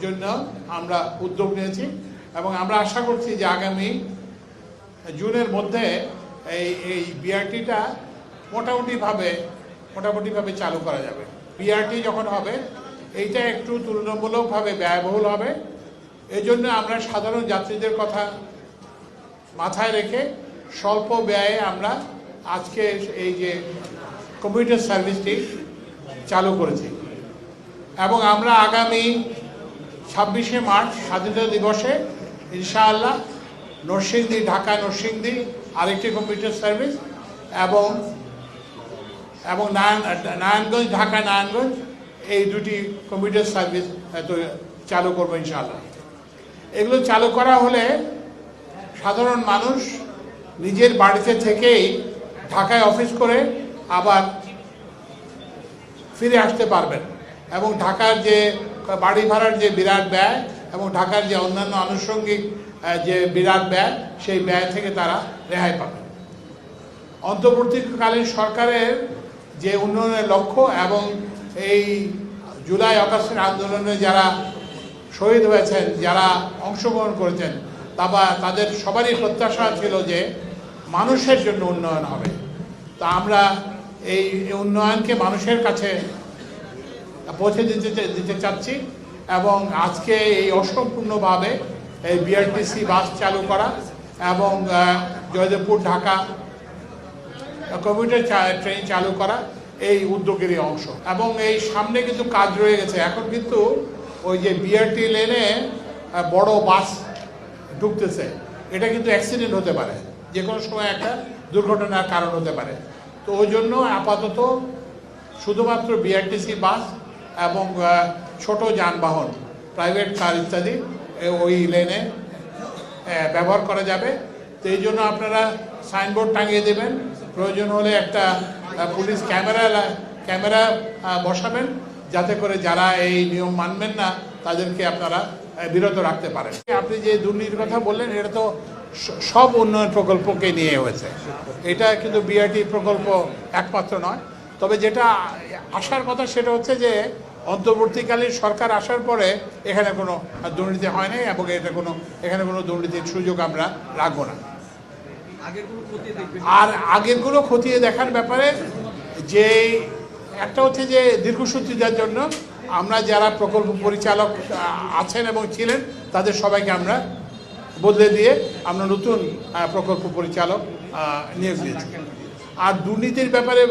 জন্য আমরা উদ্যোগ নিয়েছি এবং আমরা আশা করছি যে আগামী জুনের মধ্যে এই বিআরটিটা মোটামুটিভাবে চালু করা যাবে। বিআরটি যখন হবে এইটা একটু তুলনামূলকভাবে ব্যয়বহুল হবে, এই জন্য আমরা সাধারণ যাত্রীদের কথা মাথায় রেখে স্বল্প ব্যয়ে আমরা আজকে এই যে কমিউটার সার্ভিসটি চালু করেছি এবং আমরা আগামী 26শে মার্চ স্বাধীনতা দিবসে ইনশাআল্লাহ ঢাকা নরসিংদী আরেকটি কমিউটার সার্ভিস এবং নারায়ণগঞ্জ ঢাকা নারায়ণগঞ্জ এই দুটি কমিউটার সার্ভিস চালু করবো ইনশাআল্লাহ। এগুলো চালু করা হলে সাধারণ মানুষ নিজের বাড়িতে থেকেই ঢাকায় অফিস করে আবার ফিরে আসতে পারবেন এবং ঢাকার যে বাড়ি ভাড়ার যে বিরাট ব্যয় এবং ঢাকার যে অন্যান্য আনুষঙ্গিক যে বিরাট ব্যয় সেই ব্যয় থেকে তারা রেহাই পাবে। অন্তর্বর্তীকালীন সরকারের যে উন্নয়নের লক্ষ্য এবং এই জুলাই আগস্টের আন্দোলনে যারা শহীদ হয়েছেন, যারা অংশগ্রহণ করেছেন, তাদের সবারই প্রত্যাশা ছিল যে মানুষের জন্য উন্নয়ন হবে। তা আমরা এই উন্নয়নকে মানুষের কাছে পৌঁছে দিতে চাচ্ছি এবং আজকে এই অসম্পূর্ণভাবে এই বিআরটিসি বাস চালু করা এবং জয়দেবপুর ঢাকা কমিউটার ট্রেন চালু করা এই উদ্যোগেরই অংশ এবং এই সামনে কিন্তু কাজ রয়ে গেছে। এখন কিন্তু ওই যে বিআরটি লেনে বড় বাস ঢুকতেছে, এটা কিন্তু অ্যাক্সিডেন্ট হতে পারে, যে কোনো সময় একটা দুর্ঘটনার কারণ হতে পারে। তো ওই জন্য আপাতত শুধুমাত্র বিআরটিসি বাস এবং ছোট যানবাহন, প্রাইভেট কার ইত্যাদি ওই লেনে ব্যবহার করা যাবে। তো এই জন্য আপনারা সাইনবোর্ড টাঙিয়ে দেবেন, প্রয়োজন হলে একটা পুলিশ ক্যামেরা বসাবেন, যাতে করে যারা এই নিয়ম মানবেন না তাদেরকে আপনারা বিরত রাখতে পারেন। আপনি যে দুর্নীতির কথা বললেন, এটা তো সব উন্নয়ন প্রকল্পকে নিয়ে হয়েছে, এটা কিন্তু বিআরটি প্রকল্প একমাত্র নয়। তবে যেটা আসার কথা সেটা হচ্ছে যে অন্তর্বর্তীকালীন সরকার আসার পরে এখানে কোনো দুর্নীতি হয় নাই এবং এখানে কোনো দুর্নীতির সুযোগ আমরা রাখবো না। আর আগেরগুলো খতিয়ে দেখার ব্যাপারে যে একটা হচ্ছে যে দীর্ঘসূত্রিতার জন্য আমরা যারা প্রকল্প পরিচালক আছেন এবং ছিলেন তাদের সবাইকে আমরা বদলে দিয়ে আমরা নতুন প্রকল্প পরিচালক নিয়োগ দিয়েছি। আর দুর্নীতির ব্যাপারে